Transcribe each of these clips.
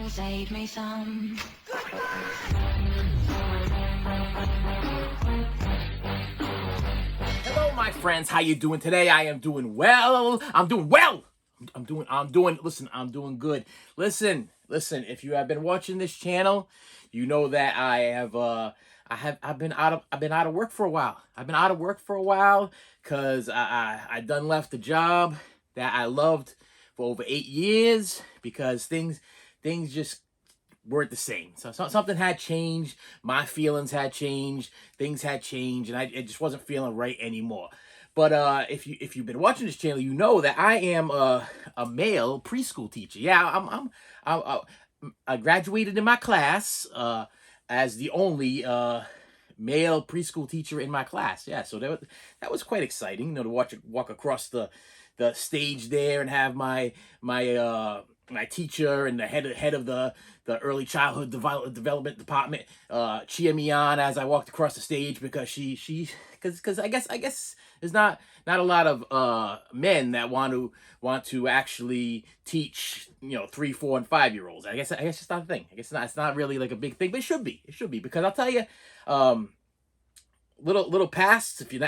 save me some. Hello, my friends. How you doing today? I am doing well. I'm doing well. Listen, I'm doing good. Listen. If you have been watching this channel, you know that I've been out of work for a while. I've been out of work for a while because I done left the job that I loved for over 8 years because things just weren't the same. So something had changed. My feelings had changed. Things had changed, and it just wasn't feeling right anymore. But if you've been watching this channel, you know that I am a male preschool teacher. Yeah, I graduated in my class as the only male preschool teacher in my class. Yeah, so that was quite exciting, you know, to walk across the stage there and have my teacher and the head of the early childhood development department cheer me on as I walked across the stage because because I guess there's not a lot of men that want to actually teach, you know, 3, 4, and 5-year-olds. I guess it's not a thing. I guess it's not really like a big thing, but it should be. It should be, because I'll tell you, little past, if you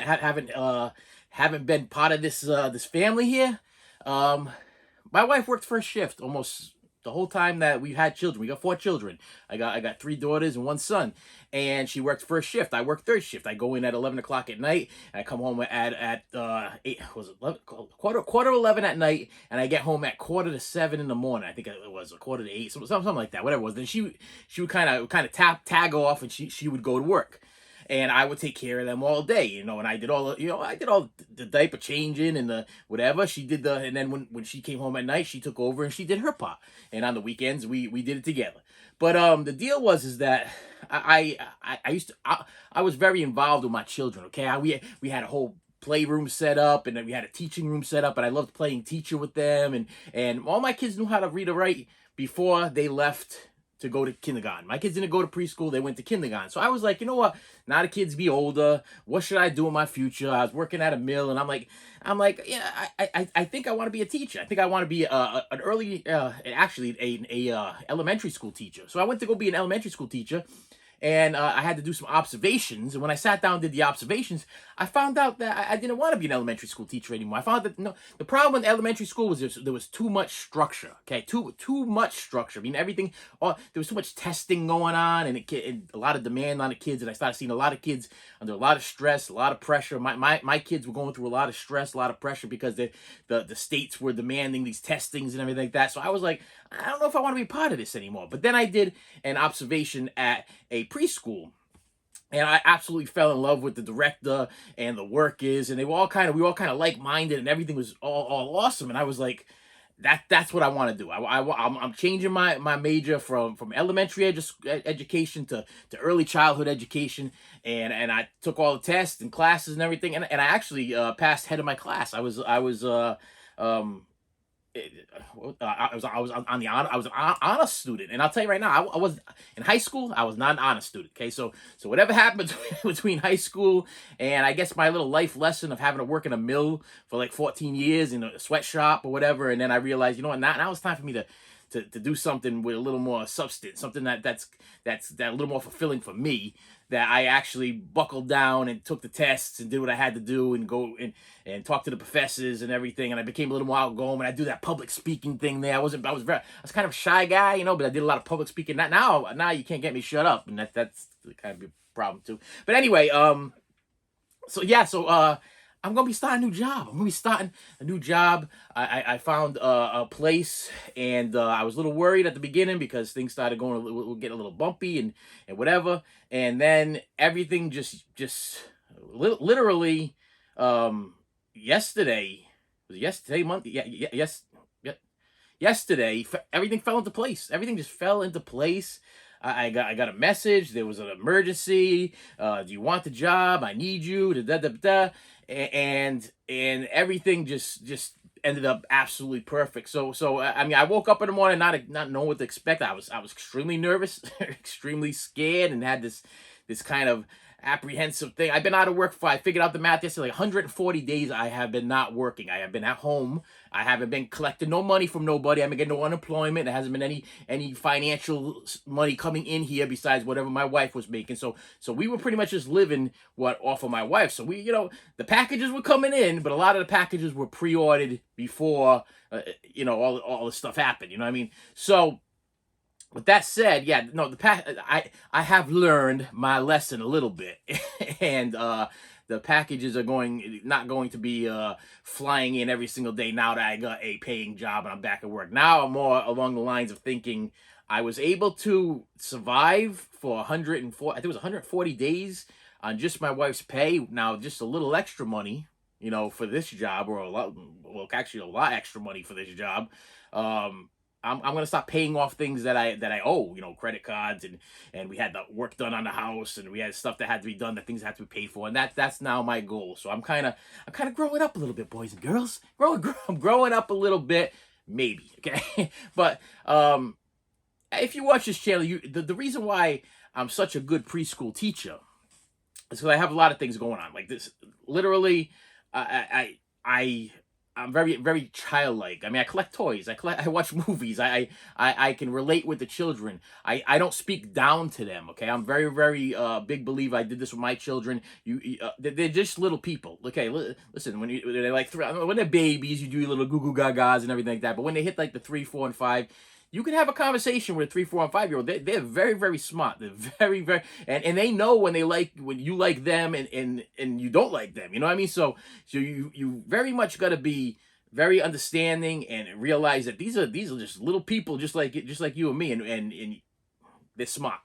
haven't been part of this family here. My wife worked first shift almost the whole time that we've had children. We got 4 children. I got 3 daughters and 1 son, and she worked first shift. I work third shift. I go in at 11 o'clock at night, and I come home at 8, was it 11, quarter 11 at night, and I get home at 6:45 in the morning. I think it was 7:45, something like that, whatever it was. Then she would kind of tag off, and she would go to work. And I would take care of them all day, you know. And I did all the diaper changing and the whatever. She did and then when she came home at night, she took over and she did her part. And on the weekends, we did it together. But the deal is that I was very involved with my children. Okay, we had a whole playroom set up, and then we had a teaching room set up, and I loved playing teacher with them, and all my kids knew how to read or write before they left to go to kindergarten. My kids didn't go to preschool, they went to kindergarten. So I was like, you know what? Now the kids be older. What should I do in my future? I was working at a mill, and I'm like, yeah, I think I want to be a teacher. I think I want to be an early, actually a elementary school teacher. So I went to go be an elementary school teacher, and I had to do some observations. And when I sat down and did the observations, I found out that I didn't want to be an elementary school teacher anymore. I found that the problem with elementary school was there was too much structure. Okay, too much structure. I mean, everything. There was too much testing going on, and a lot of demand on the kids. And I started seeing a lot of kids under a lot of stress, a lot of pressure. My kids were going through a lot of stress, a lot of pressure because the states were demanding these testings and everything like that. So I was like, I don't know if I want to be part of this anymore. But then I did an observation at a preschool, and I absolutely fell in love with the director and the workers, and we were all kind of like-minded, and everything was all awesome. And I was like, that's what I want to do. I'm changing my major from elementary education to early childhood education, and I took all the tests and classes and everything, and I actually passed head of my class. I was on the honor. I was an honor student, and I'll tell you right now, I was in high school. I was not an honor student. Okay, so whatever happened between high school and I guess my little life lesson of having to work in a mill for like 14 years in a sweatshop or whatever, and then I realized, you know what, now it's time for me to do something with a little more substance, something that's a little more fulfilling for me, that I actually buckled down and took the tests and did what I had to do and go and talk to the professors and everything. And I became a little more outgoing, and I do that public speaking thing there. I was kind of a shy guy, you know, but I did a lot of public speaking. Now you can't get me shut up, and that's kind of a problem too. But anyway, I'm gonna be starting a new job. I found a place, and I was a little worried at the beginning because things started getting a little bumpy and whatever. And then everything just literally yesterday Monday, yesterday everything fell into place. Everything just fell into place. I got a message. There was an emergency. Do you want the job? I need you. And everything just ended up absolutely perfect. So I mean, I woke up in the morning not knowing what to expect. I was extremely nervous, extremely scared, and had this kind of apprehensive thing. I've been out of work for, I figured out the math yesterday, like 140 days I have been not working. I have been at home. I haven't been collecting no money from nobody. I haven't getting no unemployment. There hasn't been any financial money coming in here besides whatever my wife was making. So we were pretty much just living off of my wife. So we, the packages were coming in, but a lot of the packages were pre-ordered before all the stuff happened. You know what I mean? So with that said, yeah, no, I have learned my lesson a little bit, and the packages are not going to be flying in every single day now that I got a paying job and I'm back at work. Now I'm more along the lines of thinking I was able to survive for 104, I think it was 140 days on just my wife's pay. Now just a little extra money, for this job, or actually a lot extra money for this job. I'm gonna stop paying off things that I owe, credit cards, and we had the work done on the house, and we had stuff that had to be done, that things had to be paid for, and that's now my goal. So I'm kind of growing up a little bit, boys and girls. I'm growing up a little bit, maybe, okay. But if you watch this channel, the reason why I'm such a good preschool teacher is because I have a lot of things going on like this. Literally, I'm very, very childlike. I mean, I collect toys. I watch movies. I can relate with the children. I don't speak down to them. Okay, I'm very, very big believer. I did this with my children. They're just little people. Okay, listen. When they're babies, you do your little goo goo gagas and everything like that. But when they hit like the 3, 4, and 5. You can have a conversation with a 3, 4, and 5-year-old. They're very, very smart. They're very, very, and they know when you like them and you don't like them. You know what I mean? So you very much got to be very understanding and realize that these are just little people, just like you and me, and they're smart.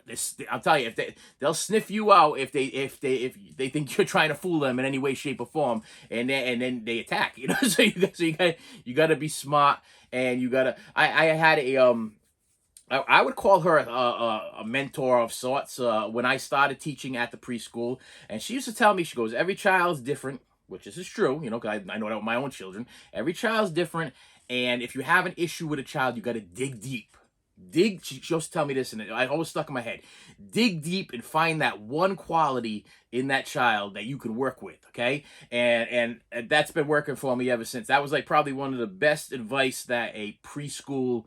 I'll tell you, they'll sniff you out if they think you're trying to fool them in any way, shape, or form, and then they attack. So you got to be smart, and you gotta. I had I would call her a mentor of sorts when I started teaching at the preschool, and she used to tell me, she goes, every child's different, which is true, because I know that with my own children. Every child's different, and if you have an issue with a child, you got to dig deep. She used to tell me this, and I always stuck in my head. Dig deep and find that one quality in that child that you can work with, okay? And that's been working for me ever since. That was like probably one of the best advice that a preschool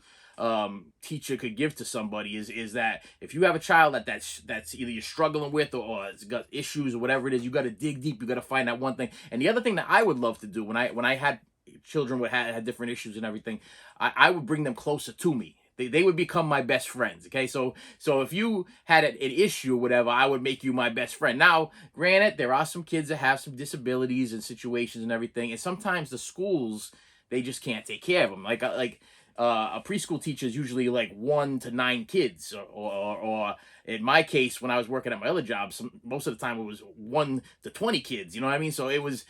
teacher could give to somebody is that if you have a child that's either you're struggling with or it's got issues or whatever it is, you got to dig deep. You got to find that one thing. And the other thing that I would love to do when I had children had different issues and everything, I would bring them closer to me. They would become my best friends, okay? So if you had an issue or whatever, I would make you my best friend. Now, granted, there are some kids that have some disabilities and situations and everything, and sometimes the schools, they just can't take care of them. Like a preschool teacher is usually like 1 to 9 kids, or in my case, when I was working at my other job, most of the time it was 1 to 20 kids. You know what I mean? So it was.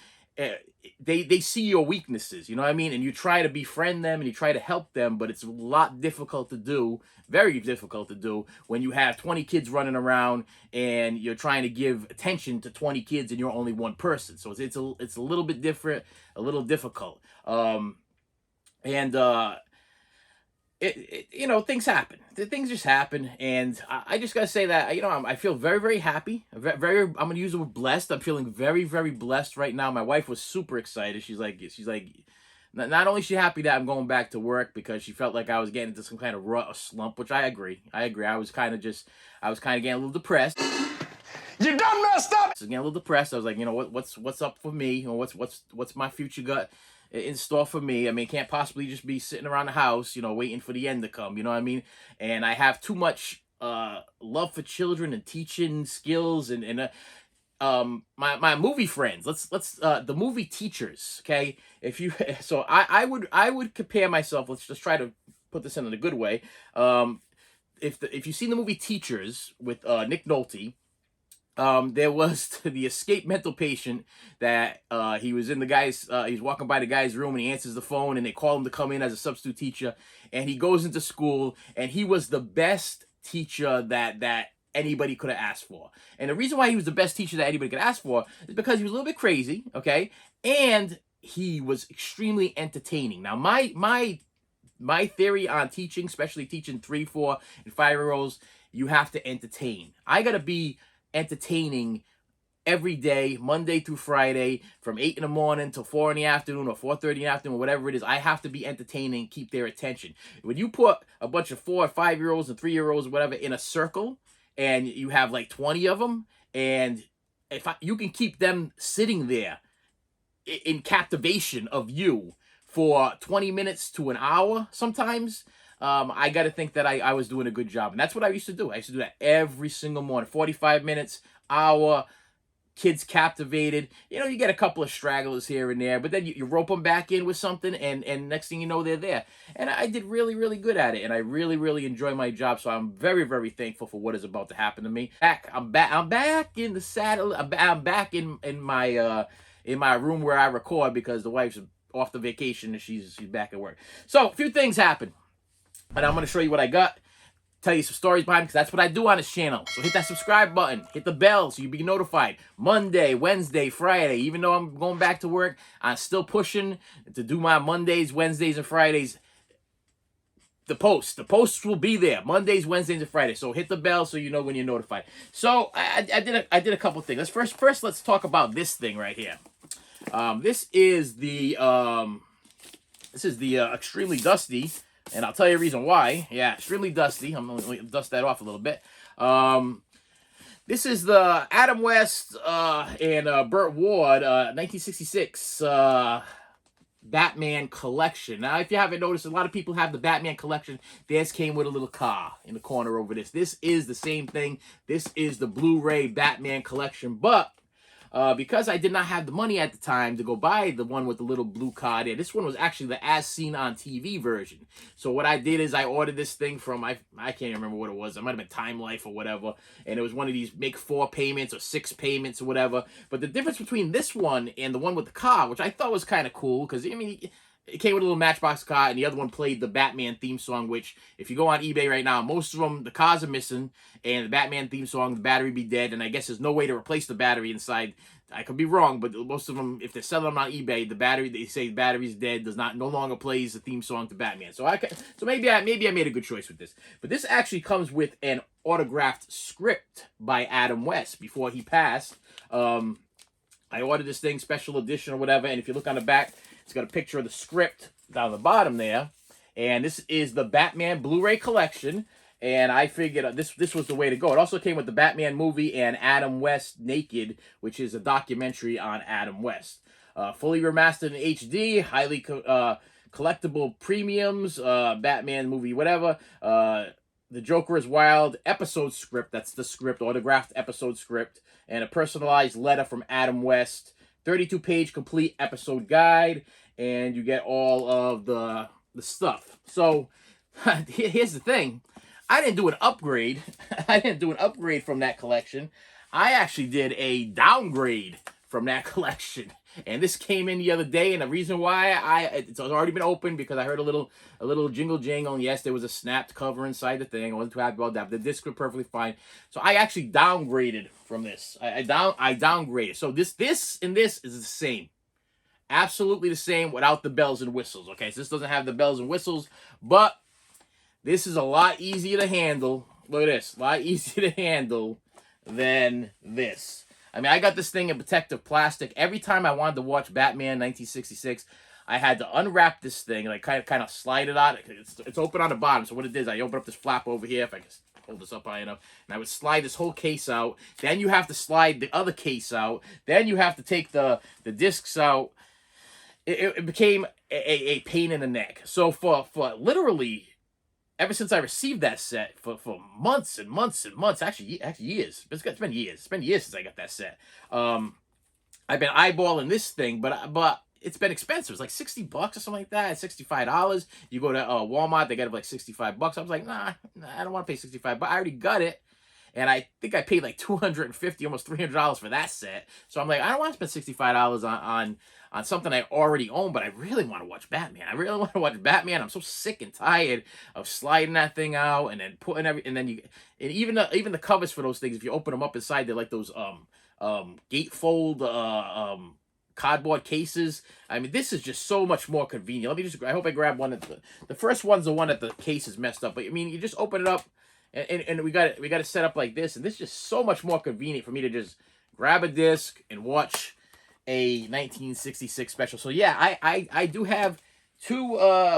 They see your weaknesses, you know what I mean? And you try to befriend them and you try to help them, but it's a lot difficult to do, very difficult to do, when you have 20 kids running around and you're trying to give attention to 20 kids and you're only one person. So it's a little bit different, a little difficult. Things happen. Things just happen, and I just gotta say that I feel very, very happy. I'm gonna use the word blessed. I'm feeling very, very blessed right now. My wife was super excited. She's like, not only is she happy that I'm going back to work because she felt like I was getting into some kind of rut or slump, which I agree. I was kind of getting a little depressed. You done messed up. I was getting a little depressed. I was like, what's up for me? What's my future got in store for me? I mean, can't possibly just be sitting around the house, waiting for the end to come. You know what I mean? And I have too much love for children and teaching skills and my movie friends. Let's the movie teachers. Okay, so I would compare myself. Let's just try to put this in a good way. If you've seen the movie Teachers with Nick Nolte. There was the escaped mental patient that he was in he's walking by the guy's room and he answers the phone and they call him to come in as a substitute teacher, and he goes into school and he was the best teacher that anybody could have asked for. And the reason why he was the best teacher that anybody could ask for is because he was a little bit crazy, okay? And he was extremely entertaining. Now, my theory on teaching, especially teaching 3, 4, and 5-year-olds, you have to entertain. I got to be entertaining every day, Monday through Friday, from 8 in the morning till 4 in the afternoon or 4:30 in the afternoon, whatever it is. I have to be entertaining, keep their attention. When you put a bunch of 4 or 5-year-olds and 3-year-olds or whatever in a circle, and you have like 20 of them, and you can keep them sitting there in captivation of you for 20 minutes to an hour sometimes, I got to think that I was doing a good job. And that's what I used to do. I used to do that every single morning, 45 minutes, hour, kids captivated. You know, you get a couple of stragglers here and there, but then you rope them back in with something, and next thing you know, they're there. And I did really, really good at it, and I really, really enjoy my job. So I'm very, very thankful for what is about to happen to me. I'm back in the saddle. I'm back in my room where I record, because the wife's off the vacation and she's back at work. So a few things happen, and I'm going to show you what I got. Tell you some stories behind it, because that's what I do on this channel. So hit that subscribe button, hit the bell so you be notified. Monday, Wednesday, Friday. Even though I'm going back to work, I'm still pushing to do my Mondays, Wednesdays, and Fridays. The posts will be there Mondays, Wednesdays, and Fridays. So hit the bell so you know when you're notified. So I did a couple things. Let's talk about this thing right here. This is the extremely dusty. And I'll tell you a reason why. Yeah, extremely dusty. I'm going to dust that off a little bit. This is the Adam West and Burt Ward 1966 Batman collection. Now, if you haven't noticed, a lot of people have the Batman collection. Theirs came with a little car in the corner over this. This is the same thing. This is the Blu-ray Batman collection. But because I did not have the money at the time to go buy the one with the little blue card there, this one was actually the As Seen on TV version. So what I did is I ordered this thing from, I can't remember what it was. It might have been Time Life or whatever. And it was one of these make 4 payments or 6 payments or whatever. But the difference between this one and the one with the car, which I thought was kind of cool, because, I mean, it came with a little Matchbox car, and the other one played the Batman theme song, which, if you go on eBay right now, most of them, the cars are missing, and the Batman theme song, the battery be dead, and I guess there's no way to replace the battery inside. I could be wrong, but most of them, if they're selling them on eBay, the battery, they say the battery's dead, no longer plays the theme song to Batman. So maybe I made a good choice with this. But this actually comes with an autographed script by Adam West before he passed. I ordered this thing, special edition or whatever, and if you look on the back, it's got a picture of the script down the bottom there. And this is the Batman Blu-ray collection. And I figured this was the way to go. It also came with the Batman movie and Adam West Naked, which is a documentary on Adam West. Fully remastered in HD, highly collectible premiums, Batman movie, whatever. The Joker is Wild episode script. That's the script, autographed episode script. And a personalized letter from Adam West. 32-page complete episode guide. And you get all of the stuff. So, here's the thing. I didn't do an upgrade. I didn't do an upgrade from that collection. I actually did a downgrade from that collection. And this came in the other day, and the reason why it's already been opened, because I heard a little jingle jangle, and yes, there was a snapped cover inside the thing. I wasn't too happy about that, but the disc was perfectly fine. So I actually downgraded from this. I downgraded. So this and this is the same. Absolutely the same without the bells and whistles. Okay, so this doesn't have the bells and whistles, but this is a lot easier to handle. Look at this. A lot easier to handle than this. I mean, I got this thing in protective plastic. Every time I wanted to watch Batman 1966, I had to unwrap this thing and I kind of slide it out. It's open on the bottom. So what it is, I open up this flap over here, if I can hold this up high enough, and I would slide this whole case out. Then you have to slide the other case out. Then you have to take the discs out. It became a pain in the neck. So for literally, ever since I received that set, for months and months and months, actually years. It's been years. It's been years since I got that set. I've been eyeballing this thing, but it's been expensive. It's like $60 or something like that. $65. You go to Walmart, they got it for like $65. I was like, nah, I don't want to pay $65. But I already got it. And I think I paid like $250, almost $300 for that set. So I'm like, I don't want to spend $65 on something I already own, but I really want to watch Batman. I really want to watch Batman. I'm so sick and tired of sliding that thing out and then putting even the covers for those things. If you open them up inside, they're like those gatefold cardboard cases. I mean, this is just so much more convenient. I hope I grab one. The first one's the one that the case is messed up, but I mean, you just open it up. And we got it set up like this, and this is just so much more convenient for me to just grab a disc and watch a 1966 special. So yeah, I do have two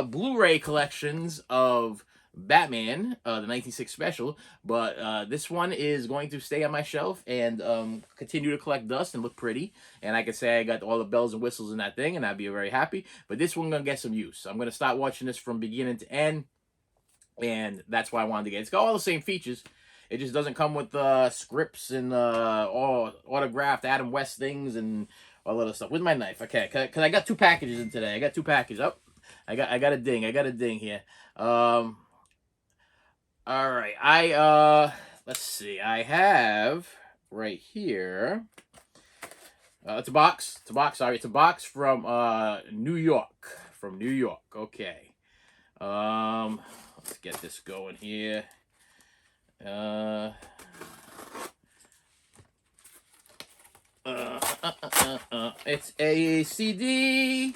Blu-ray collections of Batman, the 1966 special, but this one is going to stay on my shelf and continue to collect dust and look pretty. And I can say I got all the bells and whistles in that thing, and I'd be very happy. But this one gonna get some use. I'm gonna start watching this from beginning to end, and that's why I wanted to get it. It's got all the same features. It just doesn't come with scripts and all autographed Adam West things and all other stuff. With my knife, okay? Because I got two packages in today. I got two packages. Oh, I got a ding. I got a ding here. All right. Let's see. I have right here. It's a box. It's a box. Sorry, it's a box from New York. From New York. Okay. Let's get this going here. It's a CD.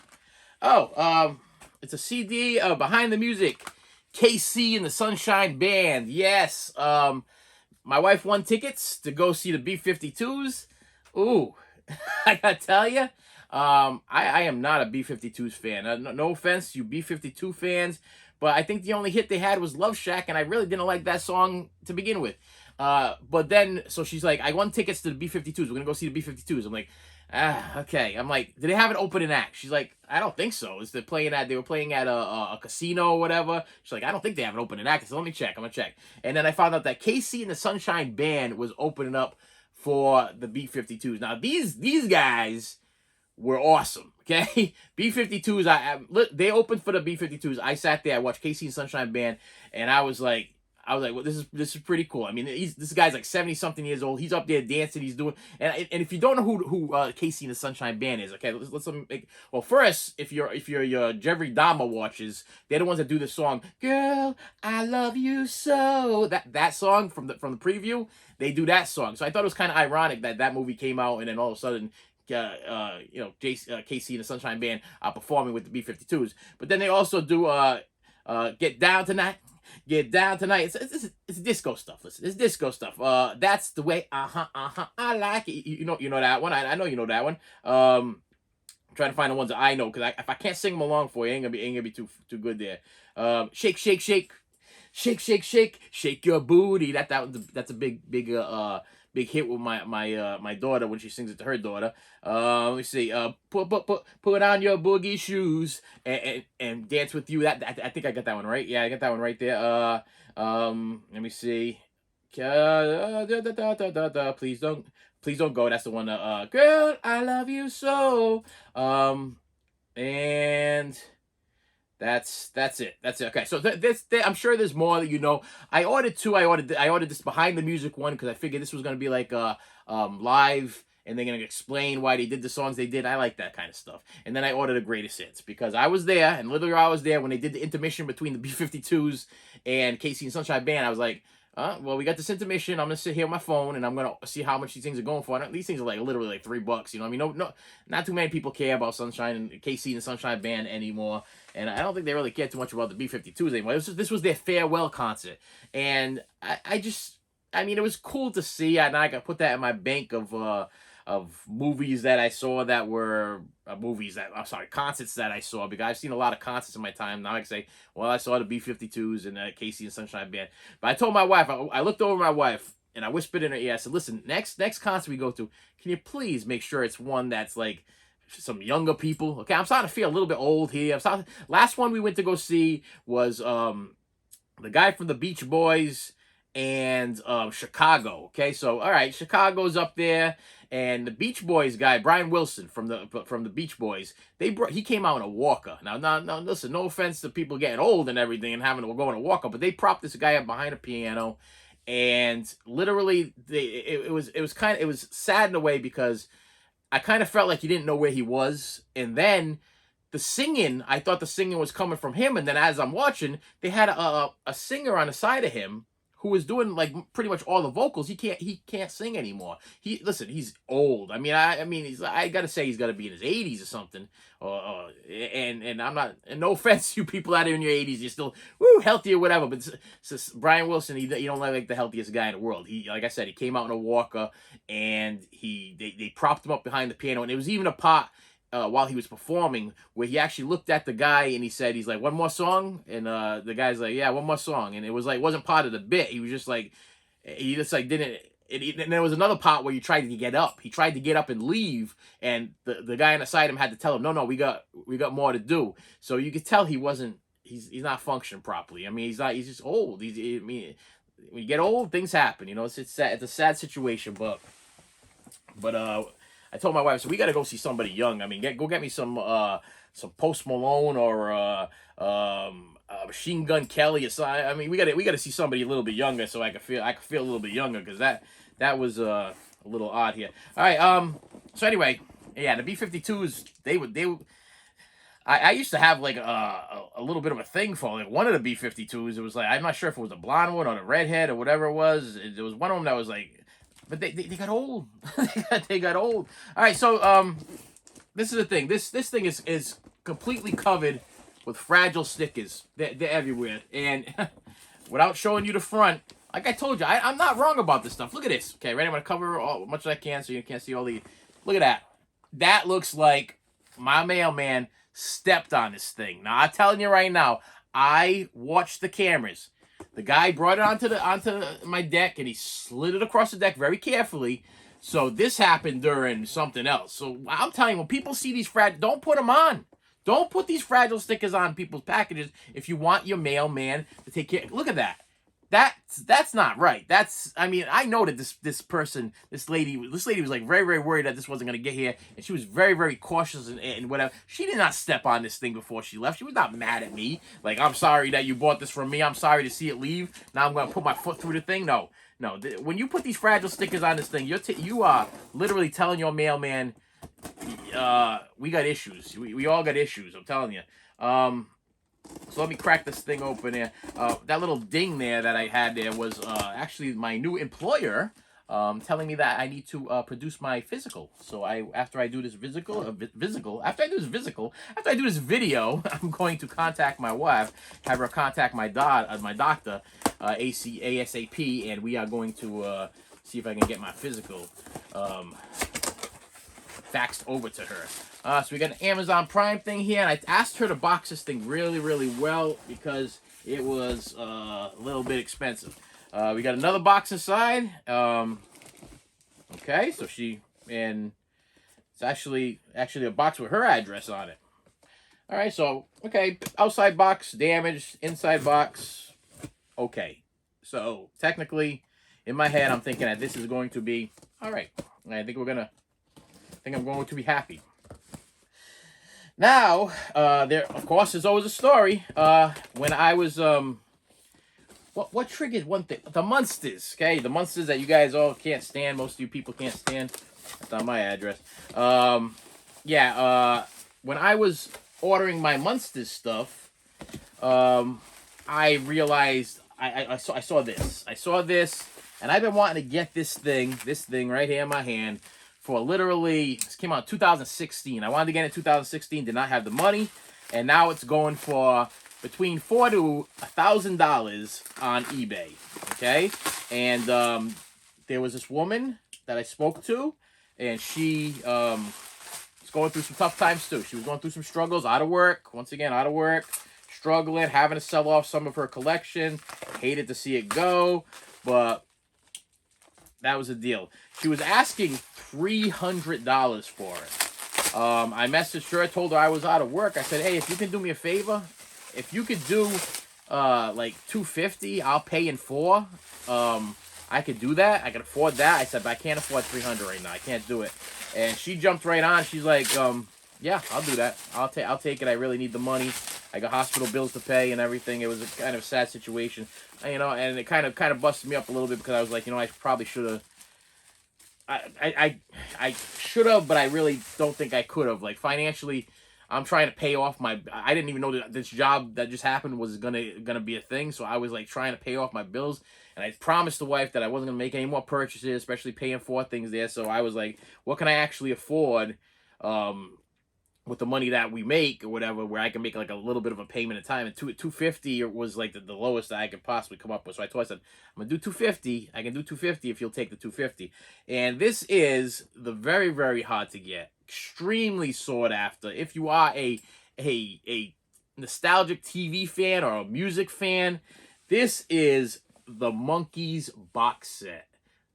Oh, it's a CD Behind the Music, KC and the Sunshine Band. Yes. My wife won tickets to go see the B-52s. Ooh, I gotta tell you, I am not a B-52s fan. No offense, you B-52 fans, but I think the only hit they had was Love Shack, and I really didn't like that song to begin with. But then, so she's like, I won tickets to the B-52s. We're gonna go see the B-52s. I'm like, okay. I'm like, did they have an opening act? She's like, I don't think so. They were playing at a casino or whatever. She's like, I don't think they have an opening act. So let me check. I'm gonna check. And then I found out that KC and the Sunshine Band was opening up for the B-52s. Now these guys were awesome. Okay, B-52s. They opened for the B-52s. I sat there. I watched KC and Sunshine Band, and I was like, well, this is pretty cool. I mean, this guy's like 70-something years old. He's up there dancing. He's doing, and if you don't know who KC and the Sunshine Band is, okay, let's make. Well, first, if you're your Jeffrey Dahmer watches, they're the ones that do the song "Girl, I Love You So." That song from the preview, they do that song. So I thought it was kind of ironic that movie came out and then all of a sudden. KC and the Sunshine Band are performing with the B-52s, but then they also do Get Down Tonight. Get Down Tonight. It's disco stuff. Listen, it's disco stuff. That's the way. I like it. You know that one. I know you know that one. I'm trying to find the ones that I know because if I can't sing them along for you, ain't gonna be too good there. Shake, shake, shake, shake, shake, shake, shake your booty. That's a big hit with my daughter when she sings it to her daughter. Let me see. Put on your boogie shoes and dance with you. I think I got that one right. Yeah, I got that one right there. Let me see. Please don't go. That's the one. Girl, I love you so. And. That's it. Okay. So I'm sure there's more that you know. I ordered two. I ordered this Behind the Music one because I figured this was gonna be like live, and they're gonna explain why they did the songs they did. I like that kind of stuff. And then I ordered a Greatest Hits because I was there, and literally I was there when they did the intermission between the B-52s and KC and Sunshine Band. I was like, well, we got this intermission. I'm gonna sit here on my phone and I'm gonna see how much these things are going for. These things are like literally like $3. You know, I mean, no, not too many people care about Sunshine and KC and the Sunshine Band anymore. And I don't think they really care too much about the B-52s anymore. This was their farewell concert, and I mean, it was cool to see. And I got put that in my bank of movies that I saw that were concerts that I saw, because I've seen a lot of concerts in my time. Now I can say, well, I saw the B-52s and KC and Sunshine Band. But I told my wife, I looked over my wife and I whispered in her ear, I said, listen, next concert we go to, can you please make sure it's one that's like some younger people? Okay, I'm starting to feel a little bit old here. Last one we went to go see was the guy from the Beach Boys and Chicago. Okay, so all right, Chicago's up there, and the Beach Boys guy, Brian Wilson from the Beach Boys, he came out in a walker. Now, listen, no offense to people getting old and everything and having to go in a walker, but they propped this guy up behind a piano, and literally it was sad in a way because I kind of felt like he didn't know where he was, and then the singing, I thought the singing was coming from him, and then as I'm watching, they had a singer on the side of him who was doing like pretty much all the vocals, he can't sing anymore. He's old. I mean I gotta say he's gotta be in his 80s or something. And I'm not, and no offense to you people out there in your 80s, you're still healthy or whatever. But Brian Wilson, he don't look like the healthiest guy in the world. He, like I said, he came out in a walker, and they propped him up behind the piano, and it was even a part while he was performing, where he actually looked at the guy and he's like, one more song? And the guy's like, yeah, one more song. And it was like, wasn't part of the bit. He was just like, he just like didn't. And there was another part where he tried to get up. He tried to get up and leave, and the guy on the side of him had to tell him, no, we got more to do. So you could tell he's not functioning properly. I mean, he's just old. I mean, when you get old, things happen. It's sad. It's a sad situation, but I told my wife, so we got to go see somebody young. I mean, go get me some Post Malone or Machine Gun Kelly. I mean, we got to see somebody a little bit younger, so I could feel a little bit younger, because that was a little odd here. All right. So anyway, yeah, the B-52s, they would. I used to have like a little bit of a thing for like one of the B-52s. It was like, I'm not sure if it was a blonde one or a redhead or whatever it was. There was one of them that was like. But they got old. They got old. All right, so this is the thing. This thing is completely covered with fragile stickers. They're everywhere. And without showing you the front, like I told you, I'm not wrong about this stuff. Look at this. Okay, ready? I'm gonna cover as much as I can so you can't see all the. Look at that. That looks like my mailman stepped on this thing. Now I'm telling you right now, I watched the cameras. The guy brought it onto my deck, and he slid it across the deck very carefully. So this happened during something else. So I'm telling you, when people see these don't put them on. Don't put these fragile stickers on people's packages if you want your mailman to take care. Look at that. That's not right. I mean, I know that this lady was like very, very worried that this wasn't going to get here, and she was very, very cautious and whatever. She did not step on this thing before she left. She was not mad at me. Like, I'm sorry that you bought this from me. I'm sorry to see it leave. Now I'm going to put my foot through the thing. No. When you put these fragile stickers on this thing, you are literally telling your mailman, we got issues. We all got issues. I'm telling you. So let me crack this thing open here. That little ding there that I had there was actually my new employer telling me that I need to produce my physical. So after I do this video, I'm going to contact my wife, have her contact my doctor, ASAP, and we are going to see if I can get my physical faxed over to her. So we got an Amazon Prime thing here, and I asked her to box this thing really, really well because it was a little bit expensive. We got another box inside. Okay, so it's actually a box with her address on it. All right, so okay, outside box damaged, inside box okay. So technically, in my head, I'm thinking that this is going to be all right. I think I'm going to be happy. Now, there, of course, there's always a story. When I was, what triggered one thing? The Monsters, okay? The Monsters that you guys all can't stand. Most of you people can't stand. That's not my address. When I was ordering my Monsters stuff, I realized, I saw this. I saw this, and I've been wanting to get this thing right here in my hand, for literally, this came out in 2016. I wanted to get it in 2016, did not have the money, and now it's going for between $400 to $1,000 on eBay, okay? And there was this woman that I spoke to, and she was going through some tough times too. She was going through some struggles, out of work, struggling, having to sell off some of her collection, hated to see it go, but that was the deal. She was asking $300 for it. I messaged her, told her I was out of work. I said, hey, if you can do me a favor, if you could do like $250, I'll pay in 4. I could do that. I can afford that. I said, but I can't afford $300 right now. I can't do it. And she jumped right on. She's like, yeah, I'll do that. I'll take it. I really need the money. I got hospital bills to pay and everything. It was a kind of sad situation, and it kind of busted me up a little bit, because I was like, I probably should have. I should have, but I really don't think I could have. Like, financially, I'm trying to pay off my. I didn't even know that this job that just happened was gonna be a thing. So I was like trying to pay off my bills, and I promised the wife that I wasn't gonna make any more purchases, especially paying for things there. So I was like, what can I actually afford? With the money that we make or whatever, where I can make like a little bit of a payment at a time. And 250 was like the lowest that I could possibly come up with. So I told her, I said, I'm gonna do 250. I can do 250 if you'll take the 250. And this is the very, very hard to get, extremely sought after. If you are a nostalgic TV fan or a music fan, this is the Monkees box set,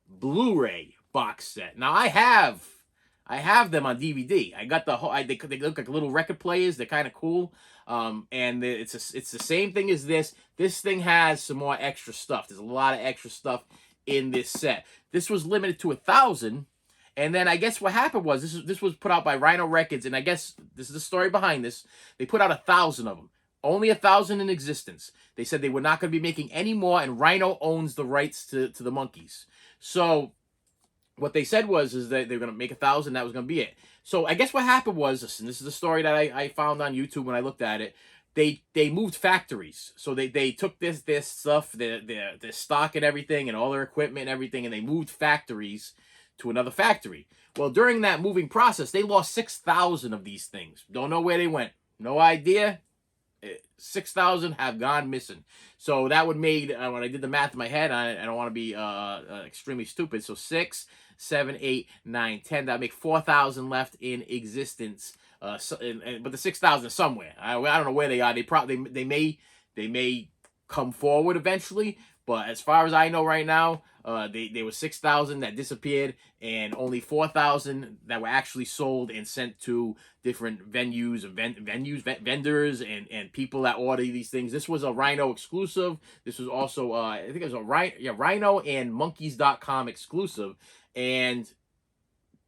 Blu-ray box set. Now I have them on DVD. I got the whole. They look like little record players. They're kind of cool. And it's the same thing as this. This thing has some more extra stuff. There's a lot of extra stuff in this set. This was limited to 1,000. And then I guess what happened was this was put out by Rhino Records, and I guess this is the story behind this. They put out 1,000 of them. Only 1,000 in existence. They said they were not going to be making any more, and Rhino owns the rights to the Monkees. So what they said is that they were going to make 1,000. That was going to be it. So I guess what happened was, and this is the story that I found on YouTube when I looked at it. They moved factories. So they took this stuff, their stock and everything, and all their equipment and everything, and they moved factories to another factory. Well, during that moving process, they lost 6,000 of these things. Don't know where they went. No idea. 6,000 have gone missing. So that would made when I did the math in my head, I don't want to be extremely stupid. So 6, 7, 8, 9, 10. That make 4,000 left in existence. But the 6,000 is somewhere. I don't know where they are. They may come forward eventually. But as far as I know right now, there was 6,000 that disappeared, and only 4,000 that were actually sold and sent to different venues and vendors and people that order these things. This was a Rhino exclusive. This was also I think it was a Rhino and Monkees.com exclusive, and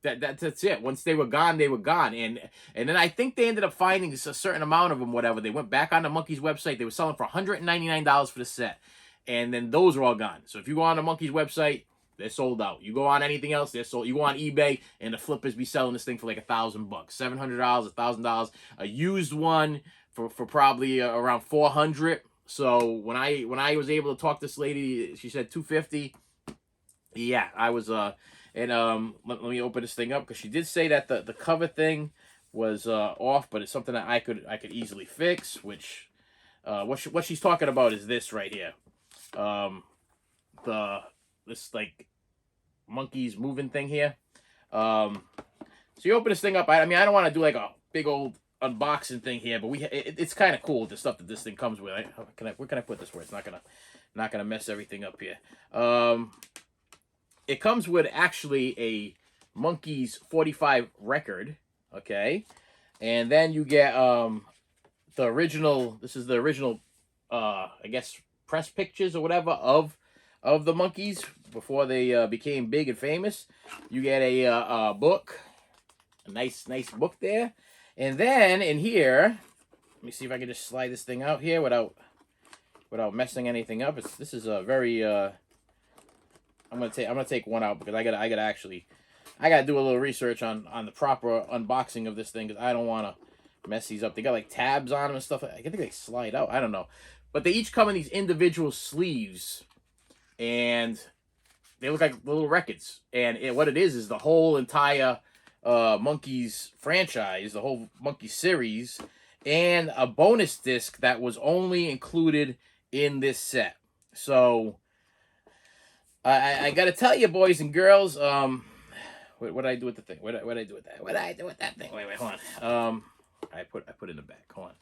that's it. Once they were gone, they were gone. And then I think they ended up finding a certain amount of them, whatever. They went back on the Monkees website. They were selling for $199 for the set. And then those are all gone. So if you go on the Monkees website, they're sold out. You go on anything else, they're sold. You go on eBay, and the flippers be selling this thing for like $1,000, $700, $1,000. A used one for probably around $400. So when I was able to talk to this lady, she said $250. Yeah, I was let me open this thing up, because she did say that the cover thing was off, but it's something that I could easily fix. Which what she's talking about is this right here. This like Monkees moving thing here. So you open this thing up. I mean, I don't want to do like a big old unboxing thing here, but it's kind of cool, the stuff that this thing comes with. Where can I put this where it's not gonna mess everything up here? It comes with actually a Monkees 45 record, okay, and then you get the original. This is the original, I guess, press pictures or whatever of the Monkees before they became big and famous. You get a book, a nice book there, and then in here, let me see if I can just slide this thing out here without messing anything up. This is a very I'm gonna take one out, because I gotta do a little research on the proper unboxing of this thing, because I don't want to mess these up. They got like tabs on them and stuff. I think they slide out. I don't know. But they each come in these individual sleeves, and they look like little records. And what it is the whole entire Monkees franchise, the whole Monkees series, and a bonus disc that was only included in this set. So I got to tell you, boys and girls, what did I do with the thing? What did I do with that? What did I do with that thing? Wait, hold on. I put in the back. Hold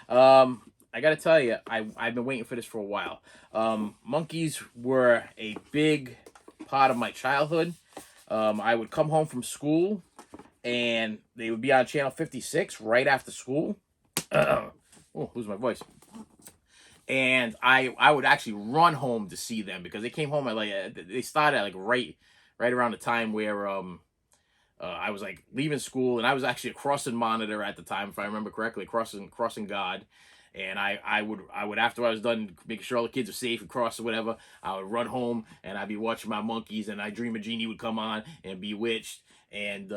on. I gotta tell you, I've been waiting for this for a while. Monkees were a big part of my childhood. I would come home from school, and they would be on channel 56 right after school. Oh, lose my voice. And I would actually run home to see them, because they came home at they started at like right around the time where I was like leaving school, and I was actually a crossing monitor at the time, if I remember correctly, crossing guard. And I would after I was done making sure all the kids are safe and cross or whatever, I would run home and I'd be watching my Monkees, and I Dream a Genie would come on, and Bewitched, and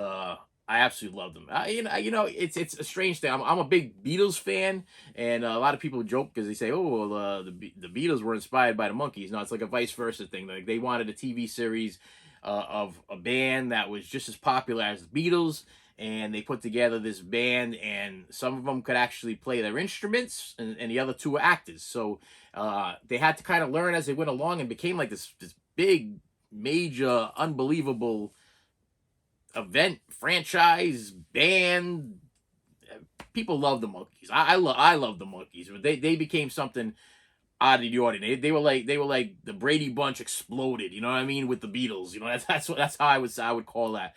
I absolutely love them. It's a strange thing. I'm a big Beatles fan, and a lot of people joke because they say, "Oh, well, the Beatles were inspired by the Monkees." No, it's like a vice versa thing. Like they wanted a TV series of a band that was just as popular as the Beatles, and they put together this band, and some of them could actually play their instruments, and the other two were actors. So they had to kind of learn as they went along, and became like this big, major, unbelievable event, franchise, band. People love the Monkees. I love the Monkees, but they became something out of the ordinary. They were like the Brady Bunch exploded. You know what I mean, with the Beatles. You know, that's how I would call that.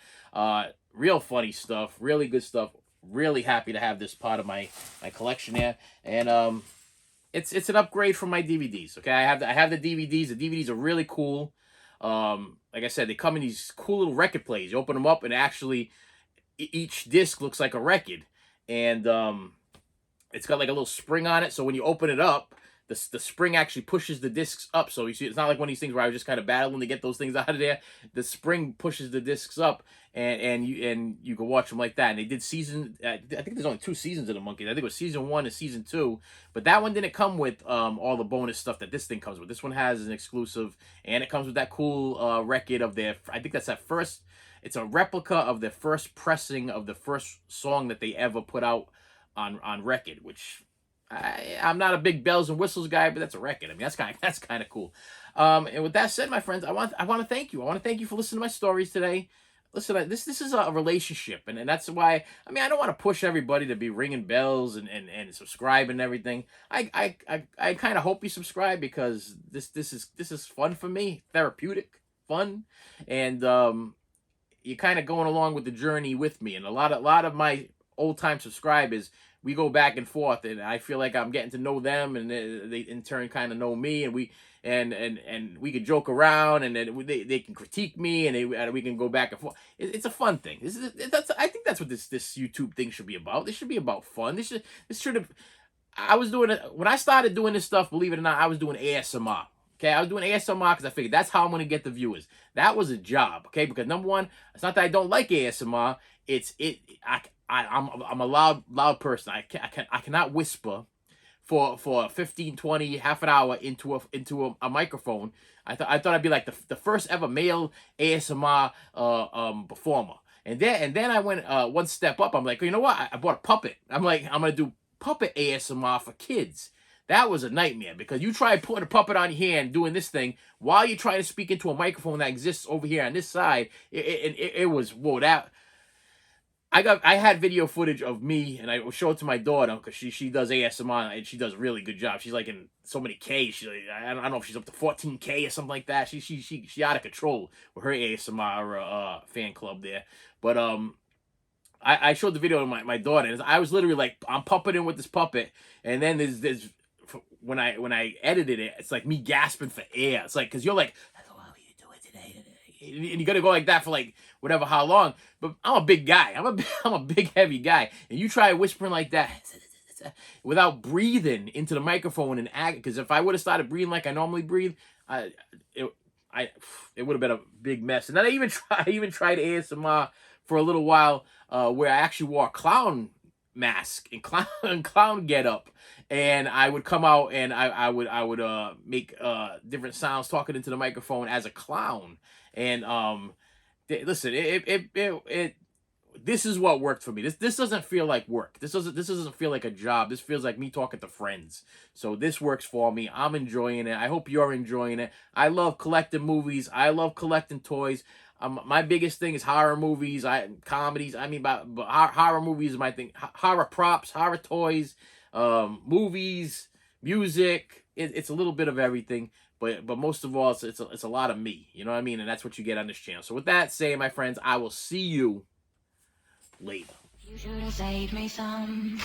Real funny stuff, really good stuff. Really happy to have this part of my collection there, and it's an upgrade from my DVDs. Okay, I have the DVDs. The DVDs are really cool. Like I said, they come in these cool little record plays. You open them up, and actually each disc looks like a record, and it's got like a little spring on it. So when you open it up, the spring actually pushes the discs up. So you see, it's not like one of these things where I was just kind of battling to get those things out of there. The spring pushes the discs up, and you can watch them like that. And they did season. I think there's only 2 seasons of the Monkees. I think it was season 1 and season 2, but that one didn't come with all the bonus stuff that this thing comes with. This one has an exclusive, and it comes with that cool record of their. I think that's that first. It's a replica of the first pressing of the first song that they ever put out on record, which I'm not a big bells and whistles guy, but that's a record. I mean, that's kind of cool. And with that said, my friends, I want to thank you. I want to thank you for listening to my stories today. Listen, this is a relationship, and that's why. I mean, I don't want to push everybody to be ringing bells and subscribe and everything. I kind of hope you subscribe, because this is fun for me, therapeutic, fun, and you're kind of going along with the journey with me. And a lot of my old time subscribers, we go back and forth, and I feel like I'm getting to know them, and they in turn kind of know me, and we can joke around, and then they can critique me, and we can go back and forth. It's a fun thing. I think that's what this YouTube thing should be about. This should be about fun. This should have. I was doing it when I started doing this stuff. Believe it or not, I was doing ASMR. Okay, I was doing ASMR because I figured that's how I'm going to get the viewers. That was a job, okay? Because number one, it's not that I don't like ASMR. I'm a loud person. I cannot whisper for 15, 20, half an hour into a microphone. I thought I'd be like the first ever male ASMR performer. And then I went one step up. I'm like, you know what? I bought a puppet. I'm like, I'm gonna do puppet ASMR for kids. That was a nightmare, because you try putting a puppet on your hand doing this thing while you're trying to speak into a microphone that exists over here on this side. It was, whoa, that. I had video footage of me, and I would show it to my daughter, because she does ASMR, and she does a really good job. She's like in so many K. I don't know if she's up to 14K or something like that. She out of control with her ASMR fan club there. But I showed the video to my daughter, and I was literally like, I'm puppeting with this puppet, and then there's when I edited it, it's like me gasping for air. It's like, because you're like, hello, how are you doing today? And you got to go like that for like whatever, how long. But I'm a big guy. I'm a big heavy guy, and you try whispering like that without breathing into the microphone and act. Because if I would have started breathing like I normally breathe, it would have been a big mess. And then I even tried ASMR for a little while, where I actually wore a clown mask and clown get up, and I would come out, and I would make different sounds talking into the microphone as a clown. And listen, this is what worked for me. This doesn't feel like work. This doesn't feel like a job. This feels like me talking to friends. So this works for me. I'm enjoying it. I hope you're enjoying it. I love collecting movies. I love collecting toys. My biggest thing is horror movies, comedies. I mean, but horror movies is my thing. Horror props, horror toys, movies, music. It's a little bit of everything, but most of all, it's a lot of me. You know what I mean? And that's what you get on this channel. So with that said, my friends, I will see you later. You should have saved me some.